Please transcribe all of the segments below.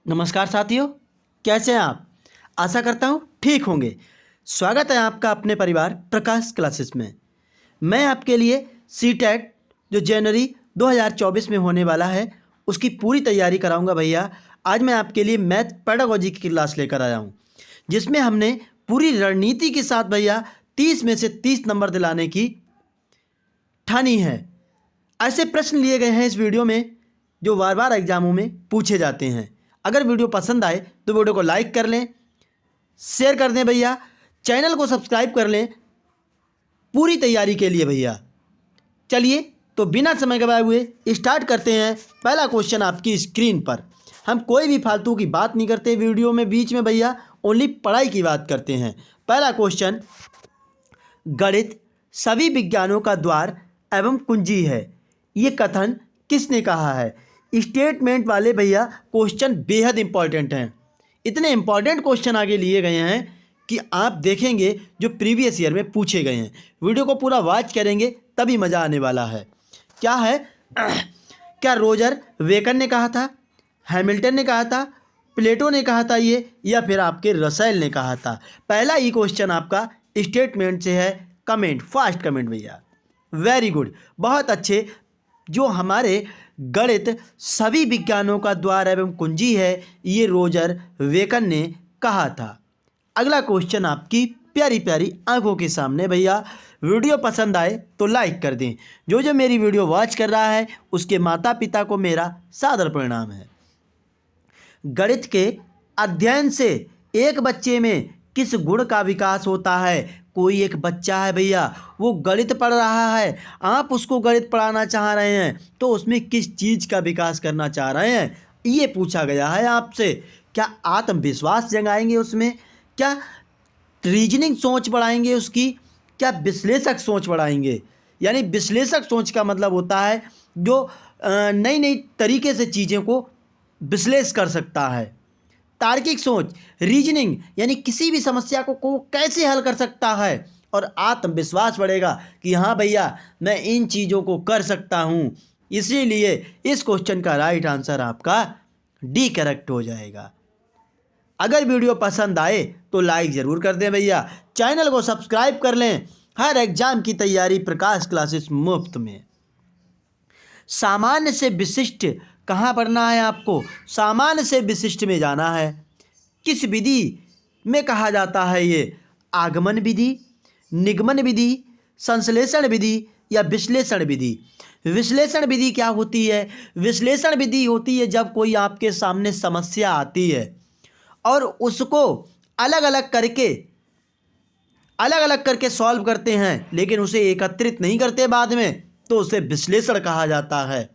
नमस्कार साथियों, कैसे हैं आप। आशा करता हूँ ठीक होंगे। स्वागत है आपका अपने परिवार प्रकाश क्लासेस में। मैं आपके लिए सीटेट जो जनवरी 2024 में होने वाला है उसकी पूरी तैयारी कराऊंगा भैया। आज मैं आपके लिए मैथ पेडागोजी की क्लास लेकर आया हूँ, जिसमें हमने पूरी रणनीति के साथ भैया 30 में से 30 नंबर दिलाने की ठानी है। ऐसे प्रश्न लिए गए हैं इस वीडियो में जो बार बार एग्जामों में पूछे जाते हैं। अगर वीडियो पसंद आए तो वीडियो को लाइक कर लें, शेयर कर दें भैया, चैनल को सब्सक्राइब कर लें पूरी तैयारी के लिए भैया। चलिए तो बिना समय गवाए हुए स्टार्ट करते हैं। पहला क्वेश्चन आपकी स्क्रीन पर। हम कोई भी फालतू की बात नहीं करते वीडियो में बीच में भैया, ओनली पढ़ाई की बात करते हैं। पहला क्वेश्चन, गणित सभी विज्ञानों का द्वार एवं कुंजी है, ये कथन किसने कहा है। स्टेटमेंट वाले भैया क्वेश्चन बेहद इंपॉर्टेंट हैं। इतने इंपॉर्टेंट क्वेश्चन आगे लिए गए हैं कि आप देखेंगे जो प्रीवियस ईयर में पूछे गए हैं। वीडियो को पूरा वॉच करेंगे तभी मज़ा आने वाला है। क्या है क्या रोजर वेकन ने कहा था, हैमिल्टन ने कहा था, प्लेटो ने कहा था ये, या फिर आपके रसेल ने कहा था। पहला ही क्वेश्चन आपका स्टेटमेंट से है। कमेंट, फास्ट कमेंट भैया, वेरी गुड, बहुत अच्छे। जो हमारे गणित सभी विज्ञानों का द्वार एवं कुंजी है, ये रोजर वेकन ने कहा था। अगला क्वेश्चन आपकी प्यारी प्यारी आंखों के सामने भैया। वीडियो पसंद आए तो लाइक कर दें। जो जो मेरी वीडियो वॉच कर रहा है उसके माता पिता को मेरा सादर प्रणाम है। गणित के अध्ययन से एक बच्चे में किस गुण का विकास होता है। कोई एक बच्चा है भैया, वो गणित पढ़ रहा है, आप उसको गणित पढ़ाना चाह रहे हैं तो उसमें किस चीज़ का विकास करना चाह रहे हैं, ये पूछा गया है आपसे। क्या आत्मविश्वास जगाएंगे उसमें, क्या रीजनिंग सोच बढ़ाएंगे उसकी, क्या विश्लेषक सोच बढ़ाएंगे। यानी विश्लेषक सोच का मतलब होता है जो नई नई तरीके से चीज़ों को विश्लेष कर सकता है। तार्किक सोच, रीजनिंग, यानी किसी भी समस्या को कैसे हल कर सकता है। और आत्मविश्वास बढ़ेगा कि हाँ भैया मैं इन चीज़ों को कर सकता हूँ। इसीलिए इस क्वेश्चन का राइट आंसर आपका डी करेक्ट हो जाएगा। अगर वीडियो पसंद आए तो लाइक ज़रूर कर दें भैया, चैनल को सब्सक्राइब कर लें। हर एग्जाम की तैयारी प्रकाश क्लासेस मुफ्त में। सामान्य से विशिष्ट कहाँ पढ़ना है आपको, सामान्य से विशिष्ट में जाना है। किस विधि में कहा जाता है ये, आगमन विधि, निगमन विधि, संश्लेषण विधि या विश्लेषण विधि। विश्लेषण विधि क्या होती है। विश्लेषण विधि होती है जब कोई आपके सामने समस्या आती है और उसको अलग अलग करके सॉल्व करते हैं, लेकिन उसे एकत्रित नहीं करते बाद में, तो उसे विश्लेषण कहा जाता है।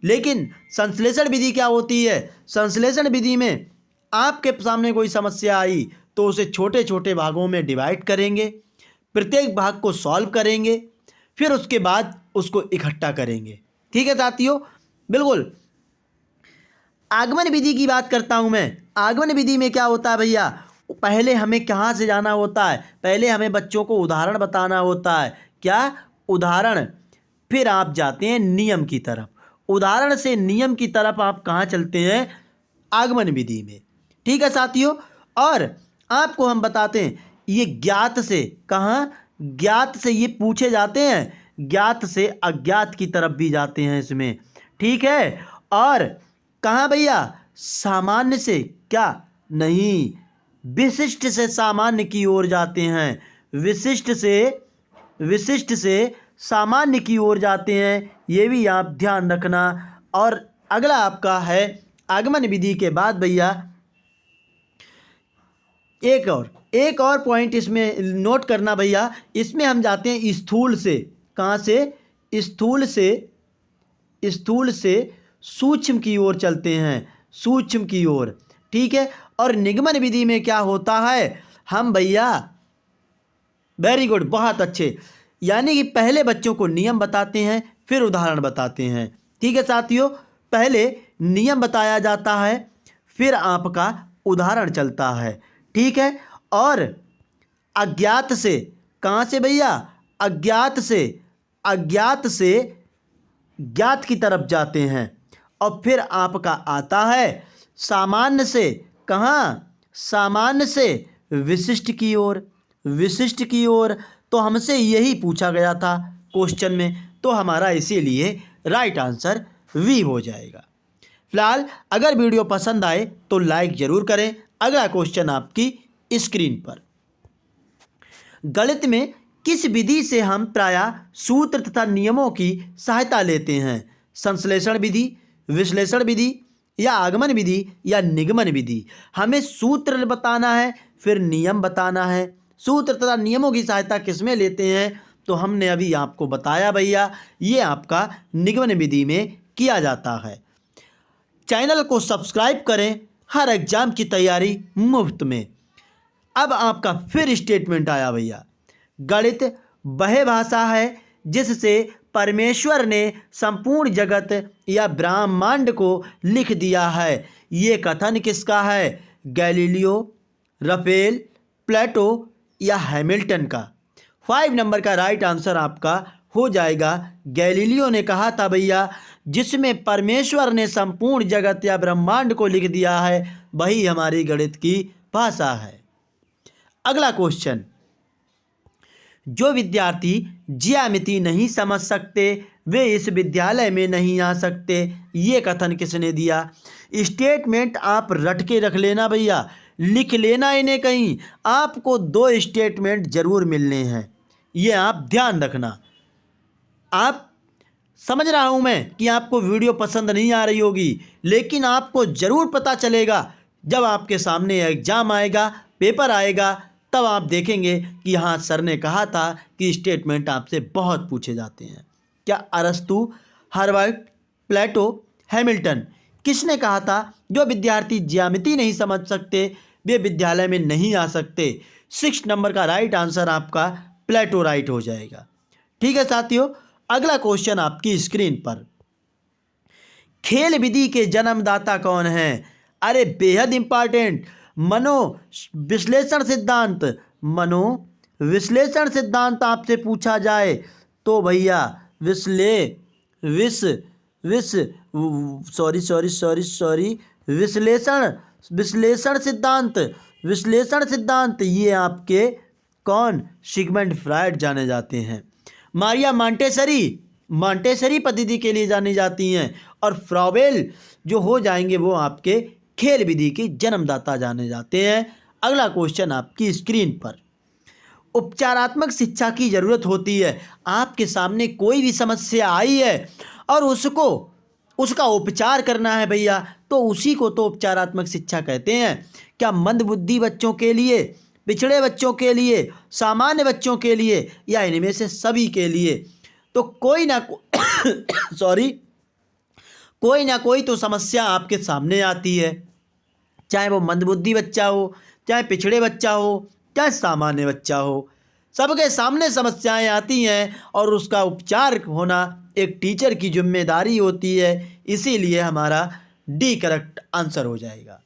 लेकिन संश्लेषण विधि क्या होती है। संश्लेषण विधि में आपके सामने कोई समस्या आई तो उसे छोटे छोटे भागों में डिवाइड करेंगे, प्रत्येक भाग को सॉल्व करेंगे, फिर उसके बाद उसको इकट्ठा करेंगे। ठीक है साथियों, बिल्कुल। आगमन विधि की बात करता हूं मैं। आगमन विधि में क्या होता है भैया, पहले हमें कहाँ से जाना होता है, पहले हमें बच्चों को उदाहरण बताना होता है। क्या उदाहरण, फिर आप जाते हैं नियम की तरफ। उदाहरण से नियम की तरफ आप कहाँ चलते हैं, आगमन विधि में। ठीक है साथियों, और आपको हम बताते हैं ये ज्ञात से, कहाँ ज्ञात से ये पूछे जाते हैं, ज्ञात से अज्ञात की तरफ भी जाते हैं इसमें। ठीक है, और कहाँ भैया, सामान्य से, क्या नहीं, विशिष्ट से सामान्य की ओर जाते हैं। विशिष्ट से सामान्य की ओर जाते हैं, ये भी आप ध्यान रखना। और अगला आपका है आगमन विधि के बाद भैया एक और पॉइंट इसमें नोट करना भैया। इसमें हम जाते हैं स्थूल से, कहाँ से, स्थूल से सूक्ष्म की ओर चलते हैं, सूक्ष्म की ओर। ठीक है, और निगमन विधि में क्या होता है, हम भैया, वेरी गुड, बहुत अच्छे, यानी कि पहले बच्चों को नियम बताते हैं फिर उदाहरण बताते हैं। ठीक है साथियों, पहले नियम बताया जाता है फिर आपका उदाहरण चलता है। ठीक है, और अज्ञात से, कहाँ से भैया, अज्ञात से ज्ञात की तरफ जाते हैं, और फिर आपका आता है सामान्य से कहाँ, सामान्य से विशिष्ट की ओर, विशिष्ट की ओर। तो हमसे यही पूछा गया था क्वेश्चन में, तो हमारा इसीलिए राइट आंसर वी हो जाएगा। फिलहाल अगर वीडियो पसंद आए तो लाइक ज़रूर करें। अगला क्वेश्चन आपकी स्क्रीन पर, गणित में किस विधि से हम प्रायः सूत्र तथा नियमों की सहायता लेते हैं? संश्लेषण विधि, विश्लेषण विधि या आगमन विधि या निगमन विधि? हमें सूत्र बताना है, फिर नियम बताना है। सूत्र तथा नियमों की सहायता किसमें लेते हैं? तो हमने अभी आपको बताया भैया, ये आपका निगमन विधि में किया जाता है। चैनल को सब्सक्राइब करें, हर एग्जाम की तैयारी मुफ्त में। अब आपका फिर स्टेटमेंट आया भैया, गणित वह भाषा है जिससे परमेश्वर ने संपूर्ण जगत या ब्रह्मांड को लिख दिया है। ये कथन किसका है? गैलीलियो, राफेल, प्लेटो या हैमिल्टन का? 5 नंबर का राइट आंसर आपका हो जाएगा, गैलीलियो ने कहा था भैया, जिसमें परमेश्वर ने संपूर्ण जगत या ब्रह्मांड को लिख दिया है, वही हमारी गणित की भाषा है। अगला क्वेश्चन, जो विद्यार्थी ज्यामिति नहीं समझ सकते वे इस विद्यालय में नहीं आ सकते, ये कथन किसने दिया? स्टेटमेंट आप रट के रख लेना भैया, लिख लेना इन्हें कहीं। आपको 2 स्टेटमेंट जरूर मिलने हैं, ये आप ध्यान रखना। आप समझ रहा हूँ मैं कि आपको वीडियो पसंद नहीं आ रही होगी, लेकिन आपको ज़रूर पता चलेगा जब आपके सामने एग्ज़ाम आएगा, पेपर आएगा, तब आप देखेंगे कि हाँ सर ने कहा था कि स्टेटमेंट आपसे बहुत पूछे जाते हैं। क्या अरस्तु, हार्वर्ड, प्लेटो, हैमिल्टन, किसने कहा था जो विद्यार्थी ज्यामिति नहीं समझ सकते वे विद्यालय में नहीं आ सकते? 6 नंबर का राइट आंसर आपका प्लेटो राइट हो जाएगा। ठीक है साथियों, अगला क्वेश्चन आपकी स्क्रीन पर, खेल विधि के जन्मदाता कौन है? अरे बेहद इंपॉर्टेंट, मनो विश्लेषण सिद्धांत। मनो विश्लेषण सिद्धांत आपसे पूछा जाए तो भैया विश्लेषण सिद्धांत, विश्लेषण सिद्धांत ये आपके कौन? सिगमंड फ्रायड जाने जाते हैं। मारिया मांटेसरी पद्धति के लिए जानी जाती हैं, और फ्रॉबेल जो हो जाएंगे वो आपके खेल विधि के जन्मदाता जाने जाते हैं। अगला क्वेश्चन आपकी स्क्रीन पर, उपचारात्मक शिक्षा की ज़रूरत होती है। आपके सामने कोई भी समस्या आई है और उसका उपचार करना है भैया, तो उसी को तो उपचारात्मक शिक्षा कहते हैं। क्या मंदबुद्धि बच्चों के लिए, पिछड़े बच्चों के लिए, सामान्य बच्चों के लिए, या इनमें से सभी के लिए? तो कोई ना कोई तो समस्या आपके सामने आती है, चाहे वो मंदबुद्धि बच्चा हो, चाहे पिछड़े बच्चा हो, चाहे सामान्य बच्चा हो, सबके सामने समस्याएं आती हैं और उसका उपचार होना एक टीचर की जिम्मेदारी होती है। इसीलिए हमारा डी करेक्ट आंसर हो जाएगा।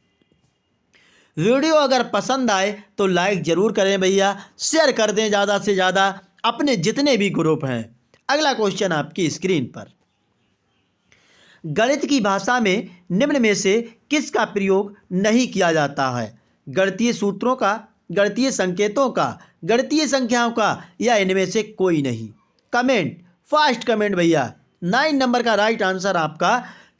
वीडियो अगर पसंद आए तो लाइक ज़रूर करें भैया, शेयर कर दें ज़्यादा से ज़्यादा अपने जितने भी ग्रुप हैं। अगला क्वेश्चन आपकी स्क्रीन पर, गणित की भाषा में निम्न में से किसका प्रयोग नहीं किया जाता है? गणितीय सूत्रों का, गणितीय संकेतों का, गणितीय संख्याओं का, या इनमें से कोई नहीं? कमेंट, फास्ट कमेंट भैया। 9 नंबर का राइट आंसर आपका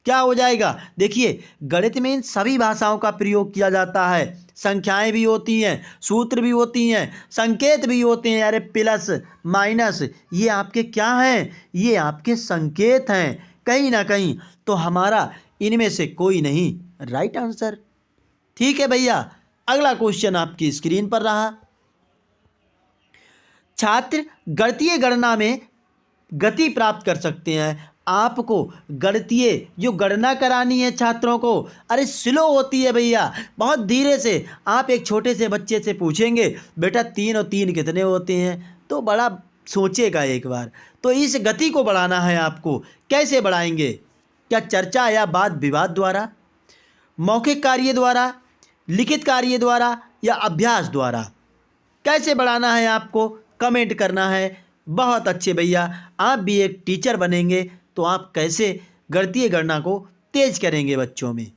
क्या हो जाएगा? देखिए, गणित में इन सभी भाषाओं का प्रयोग किया जाता है। संख्याएं भी होती हैं, सूत्र भी होती हैं, संकेत भी होते हैं। अरे प्लस माइनस ये आपके क्या हैं? ये आपके संकेत हैं कहीं ना कहीं। तो हमारा इनमें से कोई नहीं राइट आंसर। ठीक है भैया, अगला क्वेश्चन आपकी स्क्रीन पर रहा, छात्र गणितीय गणना में गति प्राप्त कर सकते हैं। आपको गणितीय जो गणना करानी है छात्रों को, अरे स्लो होती है भैया, बहुत धीरे से। आप एक छोटे से बच्चे से पूछेंगे बेटा 3 और 3 कितने होते हैं, तो बड़ा सोचेगा एक बार। तो इस गति को बढ़ाना है आपको। कैसे बढ़ाएंगे? क्या चर्चा या वाद विवाद द्वारा, मौखिक कार्य द्वारा, लिखित कार्य द्वारा, या अभ्यास द्वारा? कैसे बढ़ाना है आपको कमेंट करना है। बहुत अच्छे भैया, आप भी एक टीचर बनेंगे तो आप कैसे गणितीय गणना को तेज करेंगे बच्चों में,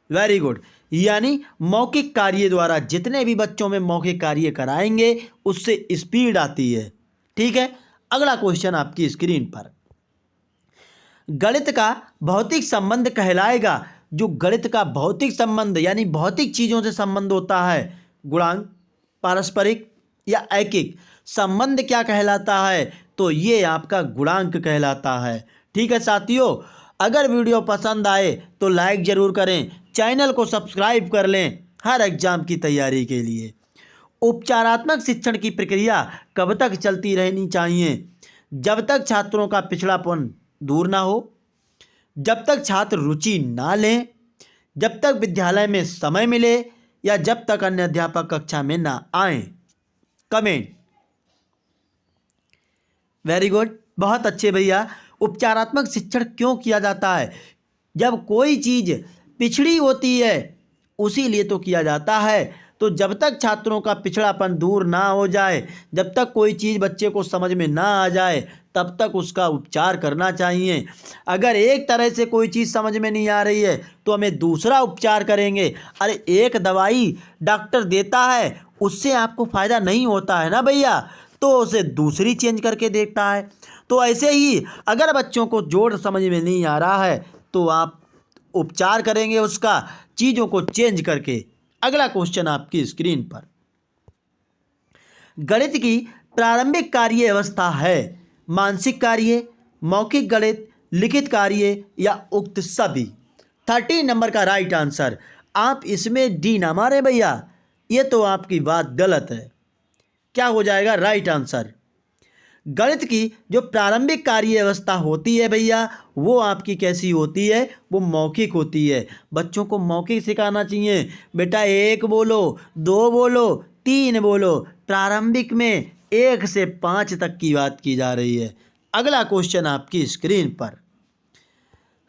वेरी गुड। यानी मौखिक कार्य द्वारा जितने भी बच्चों में मौखिक कार्य कराएंगे उससे स्पीड आती है। ठीक है, अगला क्वेश्चन आपकी स्क्रीन पर। गणित का भौतिक संबंध कहलाएगा। जो गणित का भौतिक संबंध यानी भौतिक चीजों से संबंध होता है, गुणांक, पारस्परिक या ऐकिक संबंध क्या कहलाता है? तो ये आपका गुणांक कहलाता है। ठीक है साथियों, अगर वीडियो पसंद आए तो लाइक ज़रूर करें, चैनल को सब्सक्राइब कर लें हर एग्जाम की तैयारी के लिए। उपचारात्मक शिक्षण की प्रक्रिया कब तक चलती रहनी चाहिए? जब तक छात्रों का पिछड़ापन दूर ना हो, जब तक छात्र रुचि ना लें, जब तक विद्यालय में समय मिले, या जब तक अन्य अध्यापक कक्षा में ना आए। कमेंट। वेरी गुड, बहुत अच्छे भैया। उपचारात्मक शिक्षण क्यों किया जाता है? जब कोई चीज़ पिछड़ी होती है उसी लिए तो किया जाता है। तो जब तक छात्रों का पिछड़ापन दूर ना हो जाए, जब तक कोई चीज़ बच्चे को समझ में ना आ जाए, तब तक उसका उपचार करना चाहिए। अगर एक तरह से कोई चीज़ समझ में नहीं आ रही है तो हमें दूसरा उपचार करेंगे। अरे एक दवाई डॉक्टर देता है उससे आपको फ़ायदा नहीं होता है ना भैया, तो उसे दूसरी चेंज करके देखता है। तो ऐसे ही अगर बच्चों को जोड़ समझ में नहीं आ रहा है तो आप उपचार करेंगे उसका, चीज़ों को चेंज करके। अगला क्वेश्चन आपकी स्क्रीन पर। गणित की प्रारंभिक कार्य अवस्था है मानसिक कार्य, मौखिक गणित, लिखित कार्य या उक्त सभी। 13 नंबर का राइट आंसर। आप इसमें डी ना मारे भैया, ये तो आपकी बात गलत है। क्या हो जाएगा राइट आंसर? गणित की जो प्रारंभिक कार्य अवस्था होती है भैया, वो आपकी कैसी होती है? वो मौखिक होती है। बच्चों को मौखिक सिखाना चाहिए। बेटा 1 बोलो, 2 बोलो, 3 बोलो। प्रारंभिक में 1 से 5 तक की बात की जा रही है। अगला क्वेश्चन आपकी स्क्रीन पर।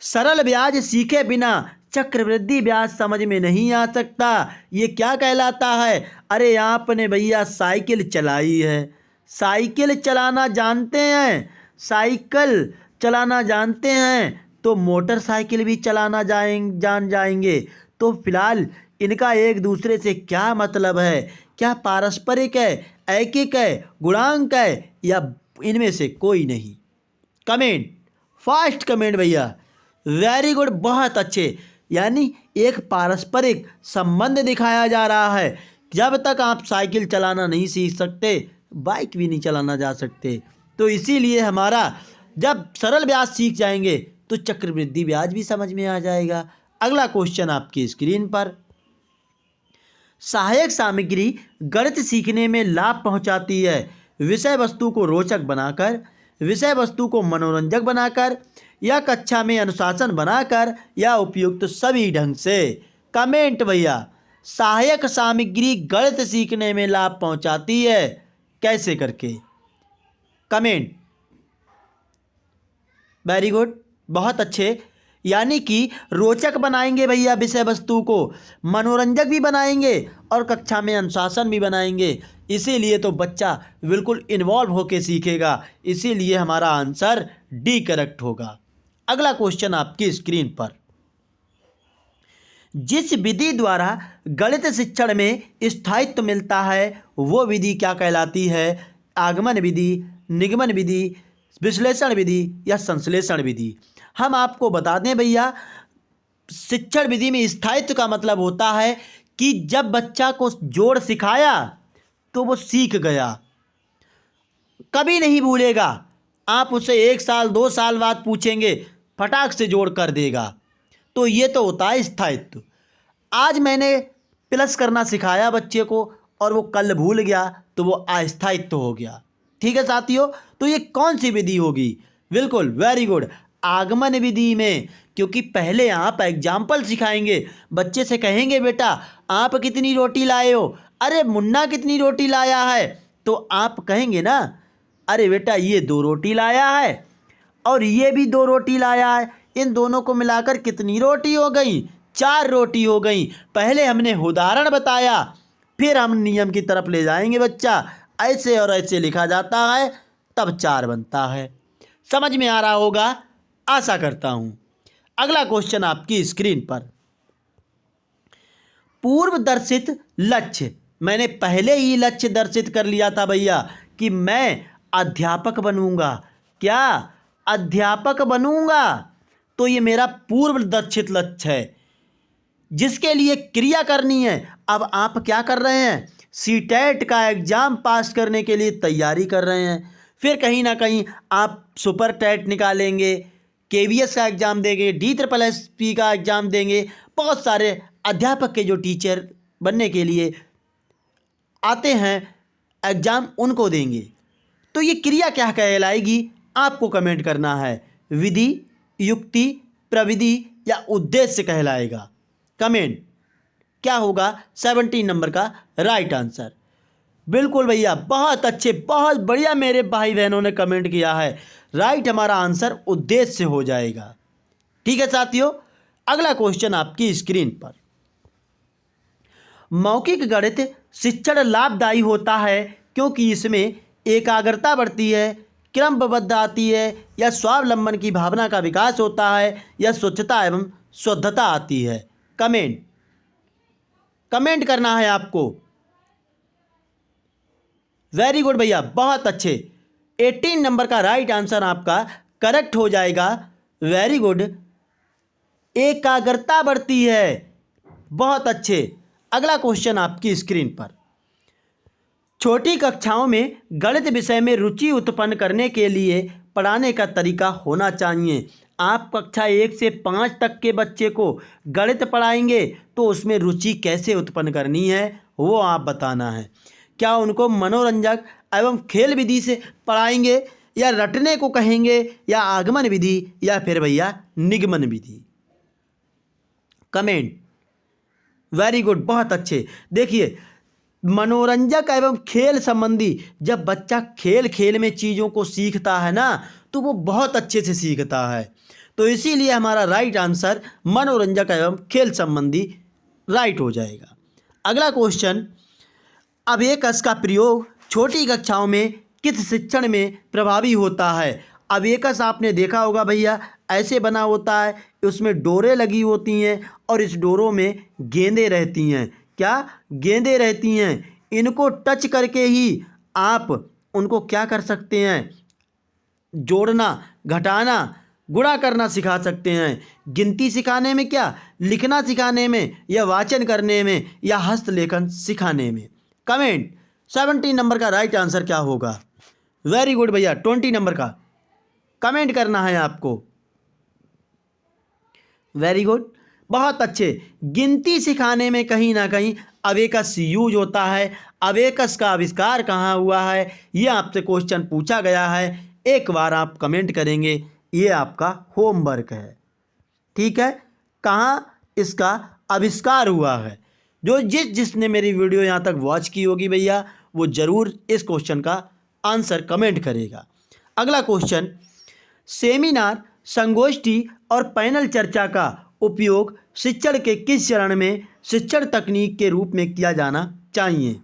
सरल ब्याज सीखे बिना चक्रवृद्धि ब्याज समझ में नहीं आ सकता, ये क्या कहलाता है? अरे आपने भैया साइकिल चलाई है, साइकिल चलाना जानते हैं, साइकिल चलाना जानते हैं तो मोटरसाइकिल भी चलाना जान जाएंगे। तो फिलहाल इनका एक दूसरे से क्या मतलब है? क्या पारस्परिक है, ऐकिक है, गुणांक है, या इनमें से कोई नहीं? कमेंट, फास्ट कमेंट भैया। वेरी गुड, बहुत अच्छे। यानी एक पारस्परिक संबंध दिखाया जा रहा है। जब तक आप साइकिल चलाना नहीं सीख सकते, बाइक भी नहीं चलाना जा सकते। तो इसीलिए हमारा जब सरल ब्याज सीख जाएंगे तो चक्रवृद्धि ब्याज भी समझ में आ जाएगा। अगला क्वेश्चन आपकी स्क्रीन पर। सहायक सामग्री गणित सीखने में लाभ पहुंचाती है। विषय वस्तु को रोचक बनाकर, विषय वस्तु को मनोरंजक बनाकर, या कक्षा में अनुशासन बनाकर, या उपयुक्त सभी ढंग से। कमेंट भैया। सहायक सामग्री गणित सीखने में लाभ पहुंचाती है, कैसे करके? कमेंट। वेरी गुड, बहुत अच्छे। यानी कि रोचक बनाएंगे भैया विषय वस्तु को, मनोरंजक भी बनाएंगे और कक्षा में अनुशासन भी बनाएंगे। इसीलिए तो बच्चा बिल्कुल इन्वॉल्व होकर सीखेगा। इसीलिए हमारा आंसर डी करेक्ट होगा। अगला क्वेश्चन आपकी स्क्रीन पर। जिस विधि द्वारा गणित शिक्षण में स्थायित्व मिलता है वो विधि क्या कहलाती है? आगमन विधि, निगमन विधि, विश्लेषण विधि या संश्लेषण विधि। हम आपको बता दें भैया, शिक्षण विधि में स्थायित्व का मतलब होता है कि जब बच्चा को जोड़ सिखाया तो वो सीख गया, कभी नहीं भूलेगा। आप उसे 1 साल 2 साल बाद पूछेंगे, फटाक से जोड़ कर देगा। तो ये तो होता है स्थायित्व। आज मैंने प्लस करना सिखाया बच्चे को और वो कल भूल गया तो वो अस्थायित्व हो गया। ठीक है साथियों, तो ये कौन सी विधि होगी? बिल्कुल, वेरी गुड, आगमन विधि में। क्योंकि पहले आप एग्जाम्पल सिखाएंगे, बच्चे से कहेंगे बेटा आप कितनी रोटी लाए हो? अरे मुन्ना कितनी रोटी लाया है? तो आप कहेंगे ना, अरे बेटा ये 2 रोटी लाया है और ये भी 2 रोटी लाया है, इन दोनों को मिलाकर कितनी रोटी हो गई? 4 रोटी हो गई। पहले हमने उदाहरण बताया, फिर हम नियम की तरफ ले जाएंगे बच्चा। ऐसे और ऐसे लिखा जाता है तब 4 बनता है। समझ में आ रहा होगा, आशा करता हूँ। अगला क्वेश्चन आपकी स्क्रीन पर। पूर्व दर्शित लक्ष्य, मैंने पहले ही लक्ष्य दर्शित कर लिया था भैया कि मैं अध्यापक बनूंगा। क्या? अध्यापक बनूंगा। तो ये मेरा पूर्व दर्शित लक्ष्य है जिसके लिए क्रिया करनी है। अब आप क्या कर रहे हैं? सीटेट का एग्ज़ाम पास करने के लिए तैयारी कर रहे हैं। फिर कहीं ना कहीं आप सुपर टेट निकालेंगे, केवीएस का एग्ज़ाम देंगे, DSSP का एग्ज़ाम देंगे। बहुत सारे अध्यापक के जो टीचर बनने के लिए आते हैं एग्ज़ाम, उनको देंगे। तो ये क्रिया क्या कहलाएगी? आपको कमेंट करना है। विधि, युक्ति, प्रविधि या उद्देश्य कहलाएगा। कमेंट क्या होगा? 17 नंबर का राइट आंसर। बिल्कुल भैया, बहुत अच्छे, बहुत बढ़िया मेरे भाई बहनों ने कमेंट किया है। राइट हमारा आंसर उद्देश्य हो जाएगा। ठीक है साथियों, अगला क्वेश्चन आपकी स्क्रीन पर। मौखिक गणित शिक्षण लाभदायी होता है क्योंकि इसमें एकाग्रता बढ़ती है, क्रमबद्ध आती है, या स्वावलंबन की भावना का विकास होता है, या स्वच्छता एवं शुद्धता आती है। कमेंट करना है आपको। वेरी गुड भैया, बहुत अच्छे। 18 नंबर का राइट आंसर आपका करेक्ट हो जाएगा। वेरी गुड, एकाग्रता बढ़ती है। बहुत अच्छे। अगला क्वेश्चन आपकी स्क्रीन पर। छोटी कक्षाओं में गणित विषय में रुचि उत्पन्न करने के लिए पढ़ाने का तरीका होना चाहिए। आप कक्षा 1 से 5 तक के बच्चे को गणित पढ़ाएंगे तो उसमें रुचि कैसे उत्पन्न करनी है वो आप बताना है। क्या उनको मनोरंजक एवं खेल विधि से पढ़ाएंगे, या रटने को कहेंगे, या आगमन विधि, या फिर भैया निगमन विधि? कमेंट। वेरी गुड, बहुत अच्छे। देखिए, मनोरंजक एवं खेल संबंधी, जब बच्चा खेल खेल में चीज़ों को सीखता है ना, तो वो बहुत अच्छे से सीखता है। तो इसीलिए हमारा राइट आंसर मनोरंजक एवं खेल संबंधी राइट हो जाएगा। अगला क्वेश्चन, अबेकस का प्रयोग छोटी कक्षाओं में किस शिक्षण में प्रभावी होता है? अबेकस आपने देखा होगा भैया, ऐसे बना होता है, उसमें डोरें लगी होती हैं और इस डोरों में गेंदें रहती हैं। क्या? गेंदें रहती हैं। इनको टच करके ही आप उनको क्या कर सकते हैं? जोड़ना, घटाना, गुणा करना सिखा सकते हैं। गिनती सिखाने में, क्या लिखना सिखाने में, या वाचन करने में, या हस्तलेखन सिखाने में? कमेंट। 17 नंबर का राइट आंसर क्या होगा? वेरी गुड भैया, 20 नंबर का कमेंट करना है आपको। वेरी गुड, बहुत अच्छे। गिनती सिखाने में कहीं ना कहीं अबेकस यूज होता है। अबेकस का आविष्कार कहाँ हुआ है, ये आपसे क्वेश्चन पूछा गया है। एक बार आप कमेंट करेंगे, ये आपका होमवर्क है। ठीक है, कहाँ इसका आविष्कार हुआ है? जो जिसने मेरी वीडियो यहाँ तक वॉच की होगी भैया, वो ज़रूर इस क्वेश्चन का आंसर कमेंट करेगा। अगला क्वेश्चन, सेमिनार, संगोष्ठी और पैनल चर्चा का उपयोग शिक्षण के किस चरण में शिक्षण तकनीक के रूप में किया जाना चाहिए?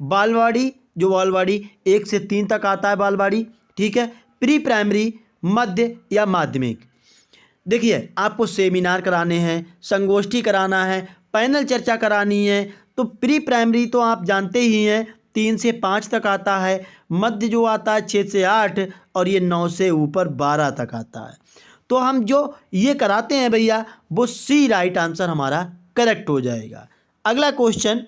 बालवाड़ी, जो बालवाड़ी 1 से 3 तक आता है बालवाड़ी, ठीक है, प्री प्राइमरी, मध्य या माध्यमिक। देखिए, आपको सेमिनार कराने हैं, संगोष्ठी कराना है, पैनल चर्चा करानी है, तो प्री प्राइमरी तो आप जानते ही हैं 3 से 5 तक आता है, मध्य जो आता है 6 से 8, और ये 9 से ऊपर 12 तक आता है। तो हम जो ये कराते हैं भैया, वो सी राइट आंसर हमारा करेक्ट हो जाएगा। अगला क्वेश्चन,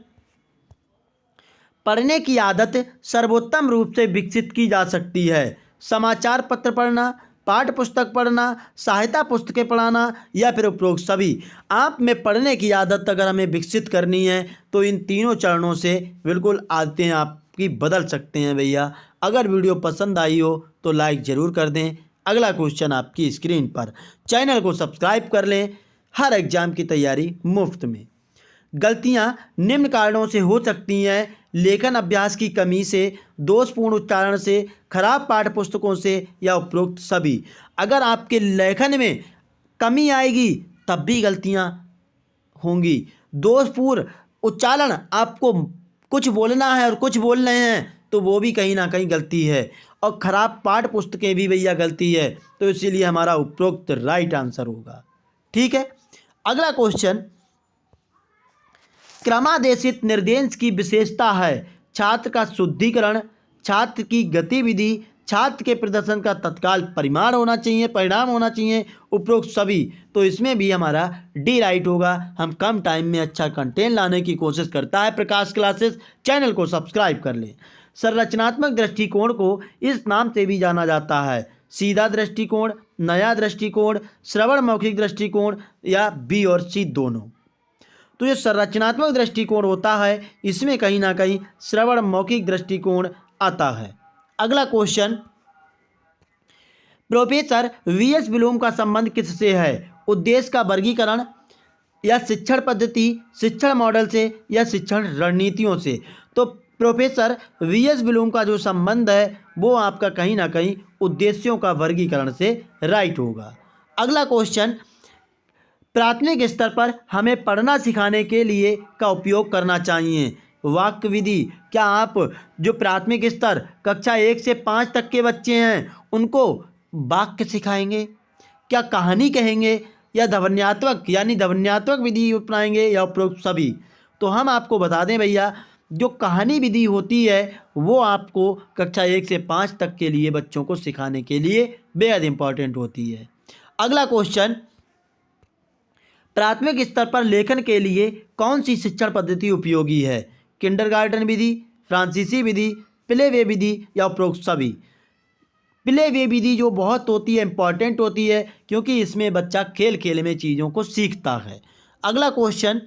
पढ़ने की आदत सर्वोत्तम रूप से विकसित की जा सकती है। समाचार पत्र पढ़ना, पाठ्य पुस्तक पढ़ना, सहायता पुस्तकें पढ़ाना, या फिर उपरोक्त सभी? आप में पढ़ने की आदत अगर हमें विकसित करनी है तो इन तीनों चरणों से बिल्कुल आदतें आपकी बदल सकते हैं भैया। अगर वीडियो पसंद आई हो तो लाइक ज़रूर कर दें। अगला क्वेश्चन आपकी स्क्रीन पर। चैनल को सब्सक्राइब कर लें, हर एग्ज़ाम की तैयारी मुफ्त में। गलतियां निम्न कारणों से हो सकती हैं: लेखन अभ्यास की कमी से, दोषपूर्ण उच्चारण से, खराब पाठ्य पुस्तकों से, या उपरोक्त सभी। अगर आपके लेखन में कमी आएगी तब भी गलतियां होंगी। दोषपूर्ण उच्चारण, आपको कुछ बोलना है और कुछ बोल रहे हैं तो वो भी कहीं ना कहीं गलती है, और खराब पाठ्य पुस्तकें भी भैया गलती है। तो इसीलिए हमारा उपरोक्त राइट आंसर होगा। ठीक है, अगला क्वेश्चन, क्रमादेशित निर्देश की विशेषता है छात्र का शुद्धिकरण, छात्र की गतिविधि, छात्र के प्रदर्शन का तत्काल परिमाण होना चाहिए, परिणाम होना चाहिए, उपरोक्त सभी। तो इसमें भी हमारा डी राइट होगा। हम कम टाइम में अच्छा कंटेंट लाने की कोशिश करता है प्रकाश क्लासेस। चैनल को सब्सक्राइब कर लें। संरचनात्मक दृष्टिकोण को इस नाम से भी जाना जाता है: सीधा दृष्टिकोण, नया दृष्टिकोण, श्रवण मौखिक दृष्टिकोण या बी और सी दोनों। तो ये संरचनात्मक दृष्टिकोण होता है, इसमें कहीं ना कहीं श्रवण मौखिक दृष्टिकोण आता है। अगला क्वेश्चन, प्रोफेसर वीएस ब्लूम का संबंध किससे है? उद्देश्य का वर्गीकरण या शिक्षण पद्धति, शिक्षण मॉडल से या शिक्षण रणनीतियों से? तो प्रोफेसर वीएस ब्लूम का जो संबंध है वो आपका कहीं ना कहीं उद्देश्यों का वर्गीकरण से राइट होगा। अगला क्वेश्चन, प्राथमिक स्तर पर हमें पढ़ना सिखाने के लिए का उपयोग करना चाहिए। वाक्य विधि, क्या आप जो प्राथमिक स्तर कक्षा 1 से 5 तक के बच्चे हैं उनको वाक्य सिखाएंगे, क्या कहानी कहेंगे या ध्वन्यात्मक यानी ध्वन्यात्मक विधि अपनाएंगे या उपरोक्त सभी? तो हम आपको बता दें भैया, जो कहानी विधि होती है वो आपको कक्षा 1 से 5 तक के लिए बच्चों को सिखाने के लिए बेहद इंपॉर्टेंट होती है। अगला क्वेश्चन, प्राथमिक स्तर पर लेखन के लिए कौन सी शिक्षण पद्धति उपयोगी है? किंडरगार्टन विधि, फ्रांसीसी विधि, प्ले वे विधि या उपरोक्त सभी? प्ले वे विधि जो बहुत होती है, इंपॉर्टेंट होती है, क्योंकि इसमें बच्चा खेल खेल में चीज़ों को सीखता है। अगला क्वेश्चन,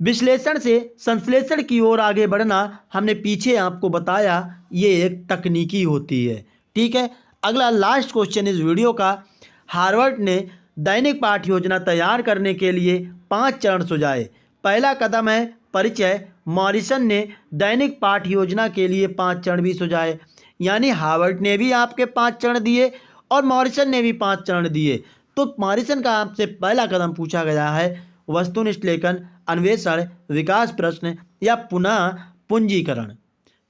विश्लेषण से संश्लेषण की ओर आगे बढ़ना, हमने पीछे आपको बताया ये एक तकनीकी होती है, ठीक है। अगला लास्ट क्वेश्चन इस वीडियो का, हार्वर्ड ने दैनिक पाठ योजना तैयार करने के लिए 5 चरण सुझाए। पहला कदम है परिचय। मॉरिसन ने दैनिक पाठ योजना के लिए 5 चरण भी सुझाए, यानी हार्वर्ड ने भी आपके 5 चरण दिए और मॉरिसन ने भी 5 चरण दिए। तो मॉरिसन का आपसे पहला कदम पूछा गया है वस्तुनिष्ठ लेखन, अन्वेषण, विकास प्रश्न या पुनः पूंजीकरण।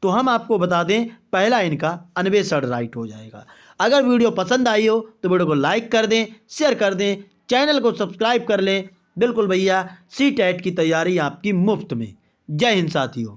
तो हम आपको बता दें पहला इनका अन्वेषण राइट हो जाएगा। अगर वीडियो पसंद आई हो तो वीडियो को लाइक कर दें, शेयर कर दें, चैनल को सब्सक्राइब कर लें। बिल्कुल भैया, सीटेट की तैयारी आपकी मुफ्त में। जय हिंद साथियों।